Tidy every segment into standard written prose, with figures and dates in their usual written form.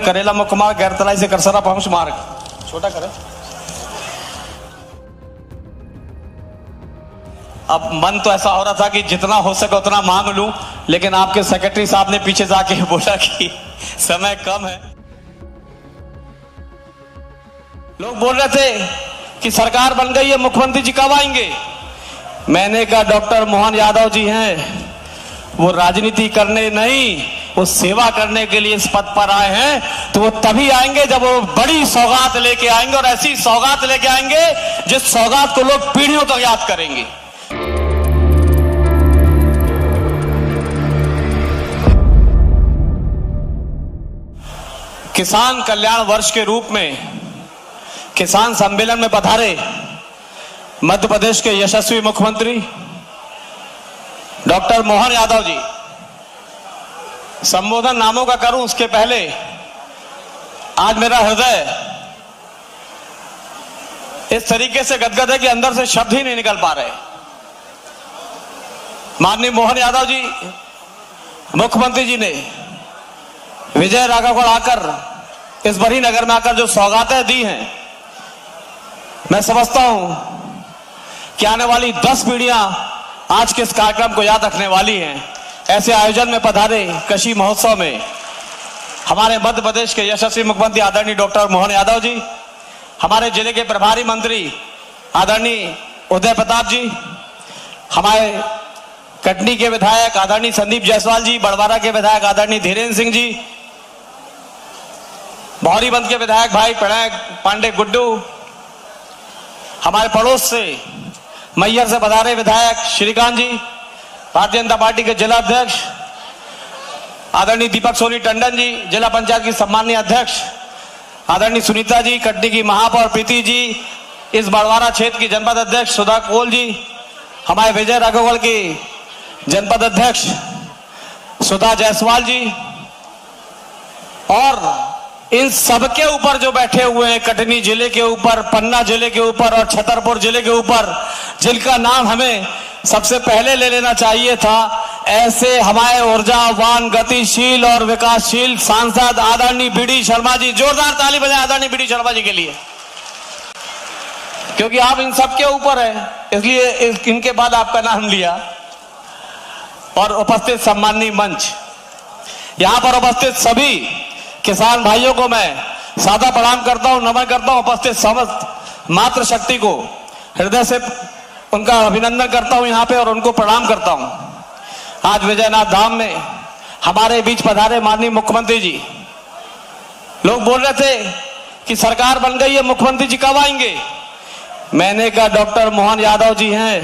करेला मुकमा गैरतलाई से करसरा पहुंच मार्ग छोटा करे। अब मन तो ऐसा हो रहा था कि जितना हो सके उतना मांग लूं, लेकिन आपके सेक्रेटरी साहब ने पीछे जाके बोला कि समय कम है। लोग बोल रहे थे कि सरकार बन गई है, मुख्यमंत्री जी कब आएंगे। मैंने कहा डॉक्टर मोहन यादव जी हैं, वो राजनीति करने नहीं, वो सेवा करने के लिए इस पद पर आए हैं। तो वो तभी आएंगे जब वो बड़ी सौगात लेके आएंगे, और ऐसी सौगात लेके आएंगे जिस सौगात को लोग पीढ़ियों तक याद करेंगे। किसान कल्याण वर्ष के रूप में किसान सम्मेलन में पधारे मध्य प्रदेश के यशस्वी मुख्यमंत्री डॉक्टर मोहन यादव जी। संबोधन नामों का करूं उसके पहले आज मेरा हृदय इस तरीके से गदगद है कि अंदर से शब्द ही नहीं निकल पा रहे। माननीय मोहन यादव जी मुख्यमंत्री जी ने विजय राघवगढ़ आकर इस बड़ी नगर में आकर जो सौगातें दी हैं, मैं समझता हूं कि आने वाली 10 पीढ़ियां आज के इस कार्यक्रम को याद रखने वाली हैं। ऐसे आयोजन में पधारे कृषि महोत्सव में हमारे मध्य प्रदेश के यशस्वी मुख्यमंत्री आदरणीय डॉक्टर मोहन यादव जी, हमारे जिले के प्रभारी मंत्री आदरणीय उदय प्रताप जी, हमारे कटनी के विधायक आदरणीय संदीप जायसवाल जी, बड़वारा के विधायक आदरणीय धीरेन्द्र सिंह जी, भौरीबंद के विधायक भाई प्रणय पांडे गुड्डू, हमारे पड़ोस से मैयर से पधारे विधायक श्रीकांत जी, भारतीय जनता पार्टी के जिला अध्यक्ष आदरणीय दीपक सोनी टंडन जी, जिला पंचायत की सम्माननीय अध्यक्ष आदरणीय सुनीता जी, कटनी की महापौर प्रीति जी, इस बड़वारा क्षेत्र की जनपद अध्यक्ष सुधा कोल जी, हमारे विजय राघवगढ़ की जनपद अध्यक्ष सुधा जायसवाल जी, और इन सबके ऊपर जो बैठे हुए हैं, कटनी जिले के ऊपर, पन्ना जिले के ऊपर और छतरपुर जिले के ऊपर, जिनका नाम हमें सबसे पहले ले लेना चाहिए था, ऐसे हमारे ऊर्जावान, गतिशील और विकासशील सांसद आदरणीय बीडी शर्मा जी। जोरदार ताली बजाएं आदरणीय बीडी शर्मा जी के लिए, क्योंकि आप इन सबके ऊपर है, इसलिए इनके बाद आपका नाम लिया। और उपस्थित सम्माननीय मंच, यहां पर उपस्थित सभी किसान भाइयों को मैं सादा प्रणाम करता हूं, नमन करता हूं। उपस्थित समस्त मातृशक्ति को हृदय से उनका अभिनंदन करता हूं यहां पे, और उनको प्रणाम करता हूं। आज विजयनाथ धाम में हमारे बीच पधारे माननीय मुख्यमंत्री जी। लोग बोल रहे थे कि सरकार बन गई है, मुख्यमंत्री जी कब आएंगे। मैंने कहा डॉक्टर मोहन यादव जी हैं,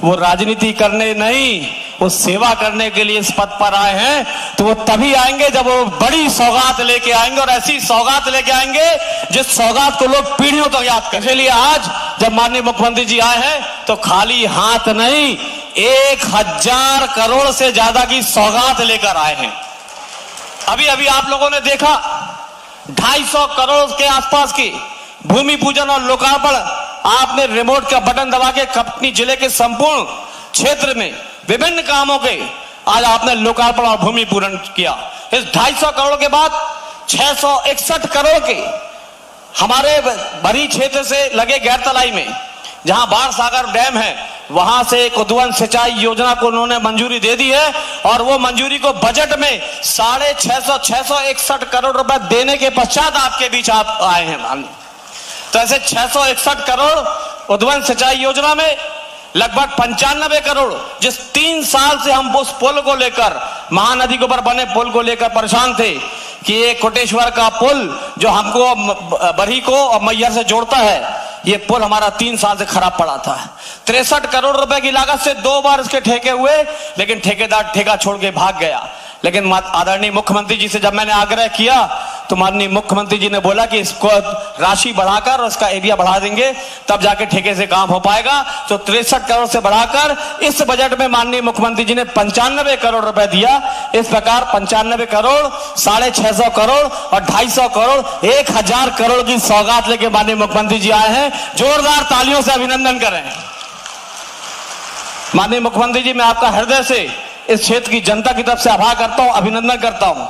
वो राजनीति करने नहीं, वो सेवा करने के लिए इस पद पर आए हैं। तो वो तभी आएंगे जब वो बड़ी सौगात लेके आएंगे, और ऐसी सौगात लेके आएंगे जिस सौगात को लोग पीढ़ियों तक याद करें। इसलिए आज जब माननीय मुख्यमंत्री जी आए हैं तो खाली हाथ नहीं, 1000 करोड़ से ज्यादा की सौगात लेकर आए हैं। अभी अभी आप लोगों ने देखा 250 करोड़ के आसपास की भूमि पूजन और लोकार्पण आपने रिमोट का बटन दबा के कटनी जिले के संपूर्ण क्षेत्र में विभिन्न कामों के आज आपने लोकार्पण और भूमि पूजन किया। इस 250 करोड़ के बाद 661 करोड़ के हमारे बड़ी क्षेत्र से लगे गैरतलाई में जहां बाढ़ सागर डैम है, वहां से एक उद्वहन सिंचाई योजना को उन्होंने मंजूरी दे दी है, और वो मंजूरी को बजट में 661 करोड़ रुपए देने के पश्चात आपके बीच आप आए हैं। तो ऐसे 661 करोड़ उद्वहन सिंचाई योजना में लगभग 95 करोड़, जिस 3 साल से हम उस पुल को लेकर, महानदी के ऊपर बने पुल को लेकर परेशान थे कि ये कोटेश्वर का पुल जो हमको बरही को और मैयर से जोड़ता है, ये पुल हमारा 3 साल से खराब पड़ा था। 63 करोड़ रुपए की लागत से 2 बार इसके ठेके हुए, लेकिन ठेकेदार ठेका छोड़ के भाग गया। लेकिन आदरणीय मुख्यमंत्री जी से जब मैंने आग्रह किया तो माननीय मुख्यमंत्री जी ने बोला कि इसको राशि बढ़ाकर और इसका एरिया बढ़ा देंगे, तब जाके ठेके से काम हो पाएगा। तो 63 करोड़ से बढ़ाकर इस बजट में माननीय मुख्यमंत्री जी ने 95 करोड़ रुपए दिया। इस प्रकार 95 करोड़, 650 करोड़ और 250 करोड़, 1000 करोड़ की सौगात लेके माननीय मुख्यमंत्री जी आए हैं। जोरदार तालियों से अभिनंदन करें। माननीय मुख्यमंत्री जी, मैं आपका हृदय से इस क्षेत्र की जनता की तरफ से आभार करता हूं, अभिनंदन करता हूं।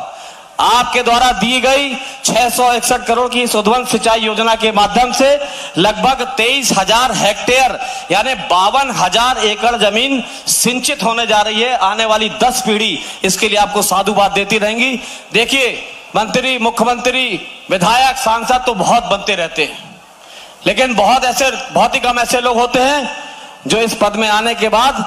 आपके द्वारा दी गई 661 करोड़ की इस उद्वहन सिंचाई योजना के माध्यम से लगभग 23,000 हेक्टेयर यानी 52,000 एकड़ जमीन सिंचित होने जा रही है। आने वाली 10 पीढ़ी इसके लिए आपको साधुवाद देती रहेंगी। देखिए, मंत्री, मुख्यमंत्री, विधायक, सांसद तो बहुत बनते रहते हैं, लेकिन बहुत ही कम ऐसे लोग होते हैं जो इस पद में आने के बाद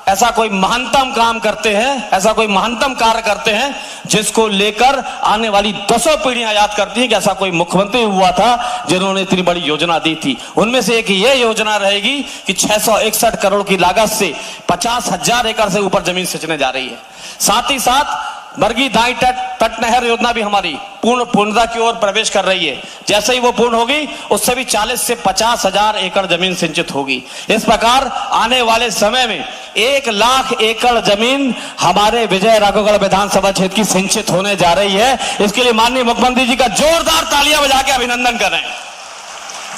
ऐसा कोई महानतम काम करते हैं, ऐसा कोई महानतम कार्य करते हैं जिसको लेकर आने वाली 10 पीढ़ियां याद करती हैं कि ऐसा कोई मुख्यमंत्री हुआ था जिन्होंने इतनी बड़ी योजना दी थी। उनमें से एक ये योजना रहेगी कि 661 करोड़ की लागत से 50,000 एकड़ से ऊपर जमीन सिंचने जा रही है। साथ ही साथ बरगी दाई तट नहर योजना भी हमारी पूर्णता की ओर प्रवेश कर रही है। जैसे ही वो पूर्ण होगी उससे भी 40 से 50,000 एकड़ जमीन सिंचित होगी। इस प्रकार आने वाले समय में 1 लाख एकड़ जमीन हमारे विजय राघवगढ़ विधानसभा क्षेत्र की सिंचित होने जा रही है। इसके लिए माननीय मुख्यमंत्री जी का जोरदार तालियां बजा के अभिनंदन करें।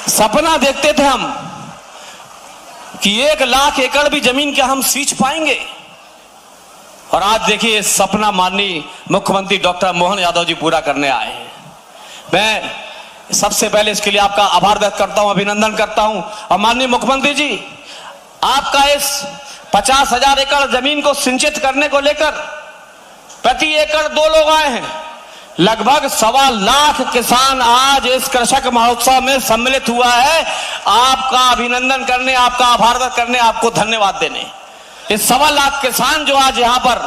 सपना देखते थे हम कि 1 लाख एकड़ भी जमीन क्या हम सींच पाएंगे, और आज देखिए सपना माननीय मुख्यमंत्री डॉक्टर मोहन यादव जी पूरा करने आए हैं। मैं सबसे पहले इसके लिए आपका आभार व्यक्त करता हूं, अभिनंदन करता हूं। और माननीय मुख्यमंत्री जी, आपका इस 50,000 एकड़ जमीन को सिंचित करने को लेकर प्रति एकड़ 2 लोग आए हैं। लगभग 1.25 लाख किसान आज इस कृषक महोत्सव में सम्मिलित हुआ है, आपका अभिनंदन करने, आपका आभार व्यक्त करने, आपको धन्यवाद देने। इस 1.25 लाख किसान जो आज यहाँ पर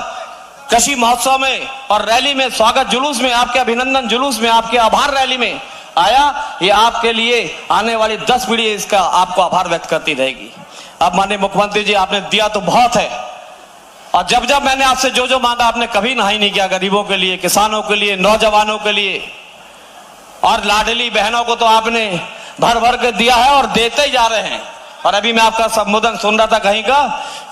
कृषि महोत्सव में और रैली में, स्वागत जुलूस में, आपके अभिनंदन जुलूस में, आपके आभार रैली में आया, ये आपके लिए आने वाली 10 पीढ़ी इसका आपको आभार व्यक्त करती रहेगी। अब माननीय मुख्यमंत्री जी, आपने दिया तो बहुत है, और जब जब मैंने आपसे जो मांगा आपने कभी नहीं किया। गरीबों के लिए, किसानों के लिए, नौजवानों के लिए और लाडली बहनों को तो आपने भर भर के दिया है और देते ही जा रहे हैं। और अभी मैं आपका संबोधन सुन रहा था कहीं का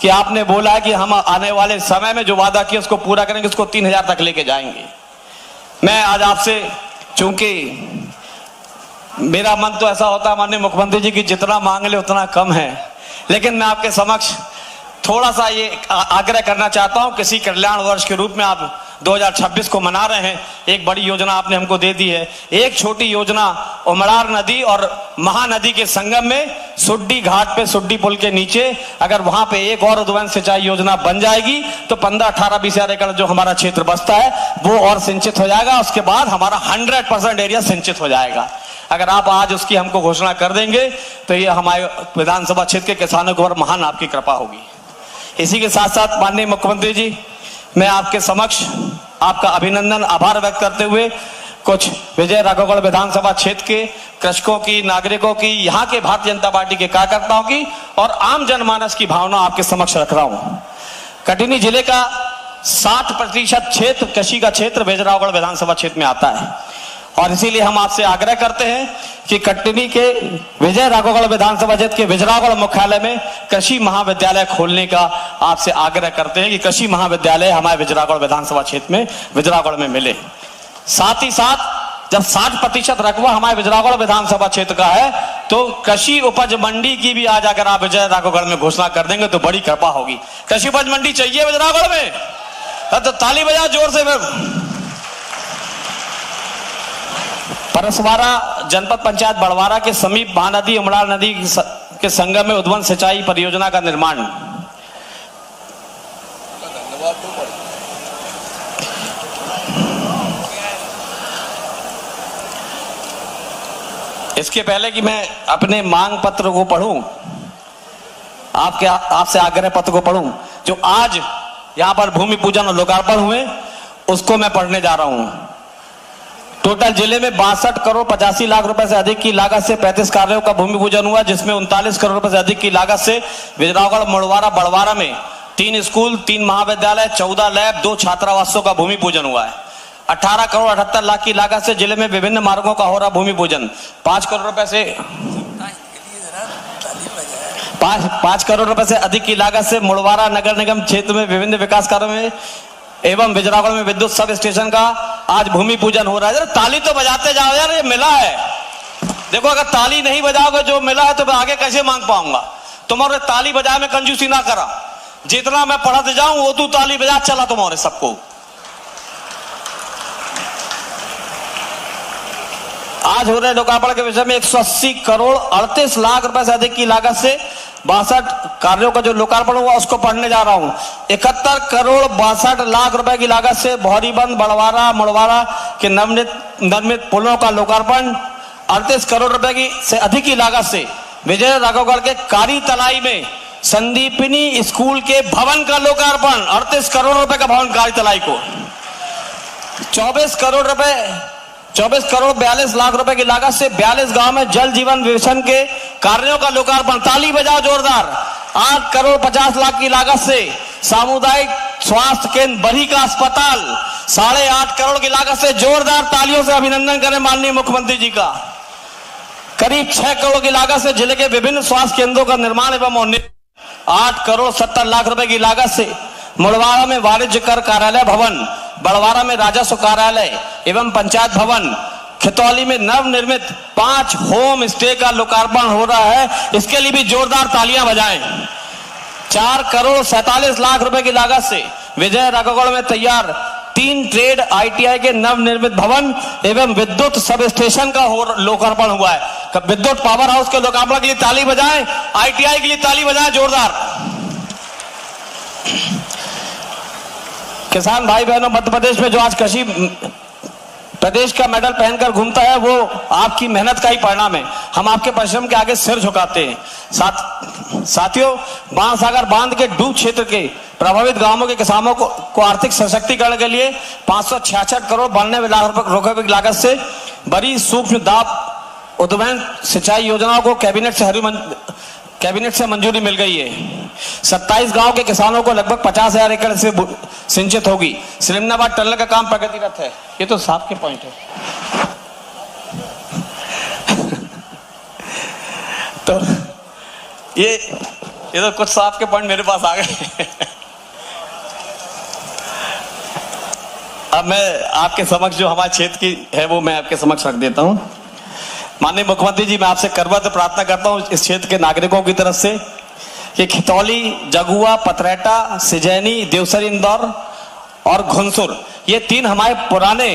कि आपने बोला है कि हम आने वाले समय में जो वादा किया उसको पूरा करेंगे, उसको 3,000 तक लेके जाएंगे। मैं आज आपसे, चूंकि मेरा मन तो ऐसा होता है माननीय मुख्यमंत्री जी की जितना मांग ले उतना कम है, लेकिन मैं आपके समक्ष थोड़ा सा ये आग्रह करना चाहता हूं। किसी कल्याण वर्ष के रूप में आप 2026 को मना रहे हैं, एक बड़ी योजना आपने हमको दे दी है। एक छोटी योजना उमरार नदी और महानदी के संगम में सुड्डी घाट पे, सुड्डी पुल के नीचे, अगर वहां पे एक और उद्वहन सिंचाई योजना बन जाएगी तो 15, 18, 20,000 एकड़ जो हमारा क्षेत्र बसता है वो और सिंचित हो जाएगा। उसके बाद हमारा 100% एरिया सिंचित हो जाएगा। अगर आप आज उसकी हमको घोषणा कर देंगे तो ये हमारे विधानसभा क्षेत्र के किसानों के ऊपर महान आपकी कृपा होगी। इसी के साथ साथ माननीय मुख्यमंत्री जी, मैं आपके समक्ष आपका अभिनंदन, आभार व्यक्त करते हुए कुछ विजय राघवगढ़ विधानसभा क्षेत्र के कृषकों की, नागरिकों की, यहाँ के भारतीय जनता पार्टी के कार्यकर्ताओं की और आम जनमानस की भावना आपके समक्ष रख रहा हूं। कटनी जिले का 60% क्षेत्र, कृषि का क्षेत्र विजय राघवगढ़ विधानसभा क्षेत्र में आता है, और इसीलिए हम आपसे आग्रह करते हैं कि कटनी के विजय राघवगढ़ विधानसभा क्षेत्र के विजय राघवगढ़ मुख्यालय में कृषि महाविद्यालय खोलने का आपसे आग्रह करते हैं कि कृषि महाविद्यालय हमारे विजय राघवगढ़ विधानसभा क्षेत्र में विजय राघवगढ़ में मिले। साथ ही साथ जब 60% रकबा हमारे विजय राघवगढ़ विधानसभा क्षेत्र का है तो कृषि उपज मंडी की भी आज अगर आप विजय राघवगढ़ में घोषणा कर देंगे तो बड़ी कृपा होगी। कृषि उपज मंडी चाहिए विजय राघवगढ़ में, तो ताली बजा जोर से। परसवाड़ा जनपद पंचायत बड़वारा के समीप महानदी उमरार नदी के संगम में उद्वहन सिंचाई परियोजना का निर्माण। इसके पहले कि मैं अपने मांग पत्र को पढ़ूं, आपसे आग्रह पत्र को पढ़ूं जो आज यहां पर भूमि पूजन और लोकार्पण हुए, उसको मैं पढ़ने जा रहा हूं। टोटल जिले में 62 करोड़ 85 लाख रुपए से अधिक की लागत से 35 कार्यों का भूमि पूजन हुआ, जिसमें 39 करोड़ रुपए से अधिक की लागत से विजय राघवगढ़ मुड़वारा बड़वारा में 3 स्कूल, 3 महाविद्यालय, 14 लैब, 2 छात्रावासों का भूमि पूजन हुआ है। 18 करोड़ 78 लाख की लागत से जिले में विभिन्न मार्गों का हो रहा भूमि पूजन। 5 करोड़ रुपए से 5 करोड़ रुपए से अधिक की लागत से मुड़वारा नगर निगम क्षेत्र में विभिन्न विकास कार्यों में एवं विजय राघवगढ़ में विद्युत सब स्टेशन का आज भूमि पूजन हो रहा है। ताली तो बजाते जाओ यार, ये मिला है। देखो, अगर ताली नहीं बजाओगे जो मिला है तो मैं आगे कैसे मांग पाऊंगा। तुम्हारे ताली बजाए में कंजूसी ना करा, जितना मैं पढ़ते जाऊं वो तू ताली बजा चला तुम्हारे सबको। आज हो रहे लोकार्पण के विषय में 180 करोड़ 38 लाख रुपए से अधिक की लागत से 62 कार्यों का जो लोकार्पण हुआ उसको पढ़ने जा रहा हूं। 71 करोड़ 62 लाख रुपए की लागत से भौरीबंद बड़वारा मुड़वारा के नवनिर्मित पुलों का लोकार्पण। 38 करोड़ रुपए की से अधिक की लागत से विजय राघवगढ़ के कारी तलाई में संदीपनी स्कूल के भवन का लोकार्पण। 38 करोड़ रुपए का भवन कारी तलाई को। 24 करोड़ 42 लाख रुपए की लागत से 42 गांव में जल जीवन मिशन के कार्यों का लोकार्पण। ताली बजाओ जोरदार। 8 करोड़ 50 लाख की लागत से सामुदायिक स्वास्थ्य केंद्र बरी का अस्पताल। 8.5 करोड़ की लागत से जोरदार तालियों से अभिनंदन करें माननीय मुख्यमंत्री जी का। करीब 6 करोड़ की लागत से जिले के विभिन्न स्वास्थ्य केंद्रों का निर्माण एवं उन्नयन। 8 करोड़ 70 लाख रुपए की लागत से मुड़वाड़ा में वाणिज्य कर कार्यालय भवन, बड़वारा में राजस्व कार्यालय एवं पंचायत भवन, खितौली में नवनिर्मित 5 होम स्टे का लोकार्पण हो रहा है। इसके लिए भी जोरदार तालियां बजाएं। 4 करोड़ 47 लाख रुपए की लागत से विजय राघवगढ़ में तैयार 3 ट्रेड ITI के नवनिर्मित भवन एवं विद्युत सब स्टेशन का लोकार्पण हुआ है। विद्युत पावर हाउस के लोकार्पण के लिए ताली बजाएं, ITI के लिए ताली बजाएं जोरदार। किसान भाई बहनों, मध्य प्रदेश में जो आज कृषि प्रदेश का मेडल पहनकर घूमता है वो आपकी मेहनत का ही परिणाम है। हम आपके परिश्रम के आगे सिर झुकाते हैं। साथियों, बाणसागर बांध के डूब क्षेत्र के प्रभावित गांवों के किसानों को आर्थिक सशक्तिकरण के लिए 566 करोड़ 92 लाख रुपए की लागत से बड़ी सूक्ष्म दाब उद्वहन सिंचाई योजनाओं को कैबिनेट से मंजूरी मिल गई है। 27 गांव के किसानों को लगभग 50,000 एकड़ से सिंचित होगी। सिलिमनाबाद टनल का काम प्रगतिरत है। ये तो साहब के पॉइंट है। तो ये तो कुछ साहब के पॉइंट मेरे पास आ गए। अब मैं आपके समक्ष जो हमारे क्षेत्र की है वो मैं आपके समक्ष रख देता हूं। माननीय मुख्यमंत्री जी, मैं आपसे करबद्ध प्रार्थना करता हूं इस क्षेत्र के नागरिकों की तरफ से कि खितौली, जगुआ, पथरैटा, सिजैनी, देवसरी इंदौर और घुनसुर, ये 3 हमारे पुराने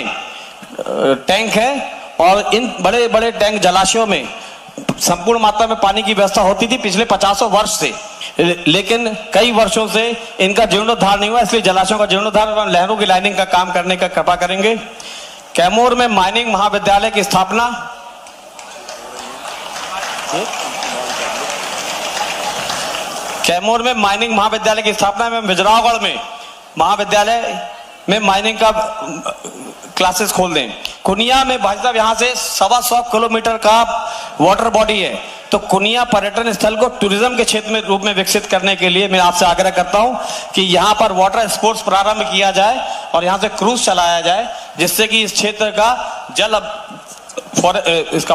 टैंक हैं और इन बड़े बड़े टैंक जलाशयों में संपूर्ण मात्रा में पानी की व्यवस्था होती थी पिछले 50 वर्ष से, लेकिन कई वर्षों से इनका जीर्णोद्धार नहीं हुआ। इसलिए जलाशयों का जीर्णोद्धार एवं नहरों की लाइनिंग का काम करने का कृपा करेंगे। कैमूर में माइनिंग महाविद्यालय की स्थापना, कैमूर में माइनिंग महाविद्यालय की स्थापना एवं बिजरावगढ़ में महाविद्यालय में माइनिंग का क्लासेस खोल दें। कुनिया में भाई साहब यहाँ से 125 किलोमीटर का वाटर बॉडी है, तो कुनिया पर्यटन स्थल को टूरिज्म के क्षेत्र में रूप में विकसित करने के लिए मैं आपसे आग्रह करता हूं कि यहाँ पर वाटर स्पोर्ट्स प्रारंभ किया जाए और यहाँ से क्रूज चलाया जाए, जिससे कि इस क्षेत्र का इसका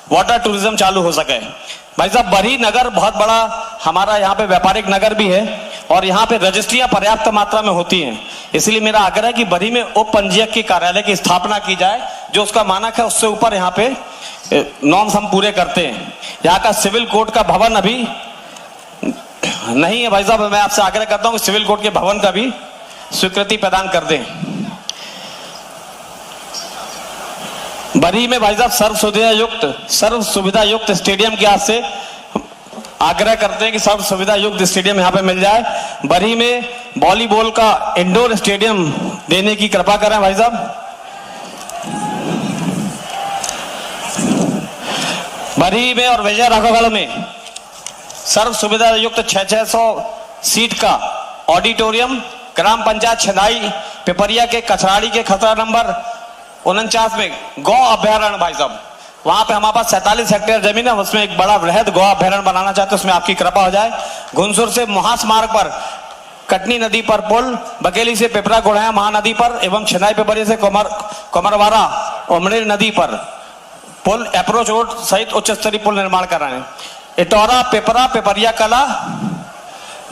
वाटर टूरिज्म चालू हो सके। भाई साहब, बरी नगर बहुत बड़ा हमारा यहाँ पे व्यापारिक नगर भी है और यहाँ पे रजिस्ट्रियां पर्याप्त मात्रा में होती हैं। इसलिए मेरा आग्रह है कि बरी में उप पंजीयक की कार्यालय की स्थापना की जाए, जो उसका मानक है उससे ऊपर यहाँ पे नॉर्म्स हम पूरे करते हैं। यहाँ का सिविल कोर्ट का भवन अभी नहीं है। भाई साहब, मैं आपसे आग्रह करता हूँ कि सिविल कोर्ट के भवन का भी स्वीकृति प्रदान कर दें। बरी में भाई साहब सर्व सुविधा युक्त स्टेडियम की आज से आग्रह करते हैं कि सर्व सुविधा युक्त स्टेडियम यहाँ पे मिल जाए। बरी में वॉलीबॉल का इंडोर स्टेडियम देने की कृपा करें भाई साहब। बरी में और विजय राघवगढ़ में सर्व सुविधा युक्त 600 सीट का ऑडिटोरियम, ग्राम पंचायत छदाई पिपरिया के कचराड़ी के खतरा नंबर 49 में गौ अभ्यारण्य। भाई साहब, वहां पे हमारे पास 47 हेक्टेयर जमीन है, उसमें एक बड़ा वृहद गौ अभ्यारण्य बनाना चाहते हैं, उसमें आपकी कृपा हो जाए। घुनसुर से महास मार्ग पर कटनी नदी पर पुल, बकेली से पिपरा गोढ़िया महानदी पर एवं छिनाई पिपरिया से कुमरवारा उमड़ी नदी पर पुल, अप्रोच रोड सहित उच्च स्तरीय पुल निर्माण कराएं। इटौरा पिपरा पिपरिया कला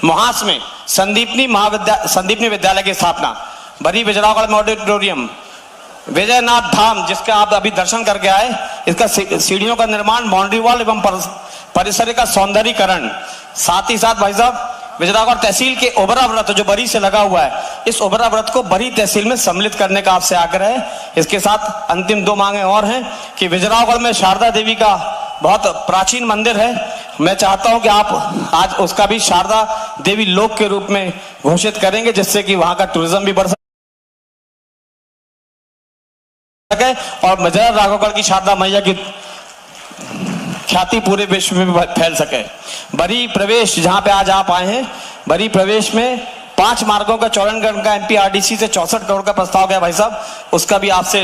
महास में संदीपनी विद्यालय की स्थापना। बरी बिजरावगढ़ में ऑडिटोरियम। विजयनाथ धाम, जिसका आप अभी दर्शन करके आए, इसका सीढ़ियों का निर्माण, बाउंड्री वॉल एवं परिसर का सौंदर्यीकरण। साथ ही साथ भाई साहब, बिजरावगढ़ तहसील के ओबरा व्रत जो बरी से लगा हुआ है, इस ओबरा व्रत को बरी तहसील में सम्मिलित करने का आपसे आग्रह है। इसके साथ अंतिम 2 मांगे और हैं। कि विजयरावगढ़ में शारदा देवी का बहुत प्राचीन मंदिर है। मैं चाहता हूं कि आप आज उसका भी शारदा देवी लोक के रूप में घोषित करेंगे, जिससे कि वहां का टूरिज्म भी बढ़ सके और विजयरावगढ़ की शारदा मैया की ख्याति पूरे विश्व में भी फैल सके। बरी प्रवेश जहां पे आज आप आए हैं, बरी प्रवेश में 5 मार्गों का चौड़ीकरण का एमपीआरडीसी से 64 करोड़ का प्रस्ताव गया भाई साहब, उसका भी आपसे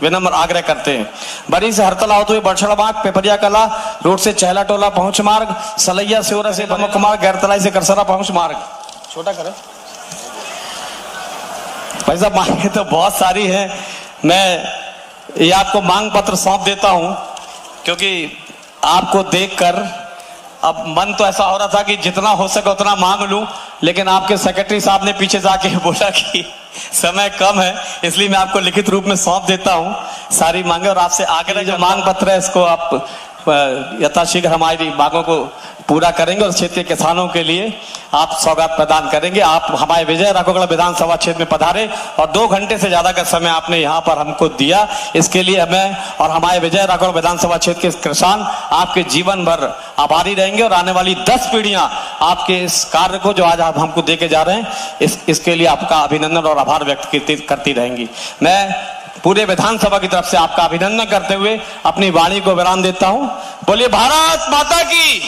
विनम्र आग्रह करते हैं। बरी से हरतला होते हुए बरछड़ा मार्ग, पेपरिया कला रोड से चहला टोला पहुंच मार्ग, सलैया सेवरा से प्रमुख मार्ग, गैरतलाई से करसरा पहुंच मार्ग। छोटा करें भाई साहब, मांगे तो बहुत सारी है। मैं ये आपको मांग पत्र सौंप देता हूं, क्योंकि आपको देखकर अब मन तो ऐसा हो रहा था कि जितना हो सके उतना मांग लूं, लेकिन आपके सेक्रेटरी साहब ने पीछे जाके बोला कि समय कम है, इसलिए मैं आपको लिखित रूप में सौंप देता हूं सारी मांगे। और आपसे आग्रह, जो मांग पत्र है इसको आप यथाशीघ्र हमारी मांगों को पूरा करेंगे और क्षेत्रीय किसानों के लिए आप सौगात प्रदान करेंगे। आप हमारे विजयराघवगढ़ विधानसभा क्षेत्र में पधारे और 2 घंटे से ज्यादा का समय आपने यहाँ पर हमको दिया, इसके लिए हमें और हमारे विजयराघवगढ़ विधानसभा क्षेत्र के किसान आपके जीवन भर आभारी रहेंगे और आने वाली 10 पीढ़ियां आपके इस कार्य को जो आज आप हमको दे के जा रहे हैं इसके लिए आपका अभिनंदन और आभार व्यक्त करती रहेंगी। मैं पूरे विधानसभा की तरफ से आपका अभिनंदन करते हुए अपनी वाणी को विराम देता हूं। बोलिए भारत माता की।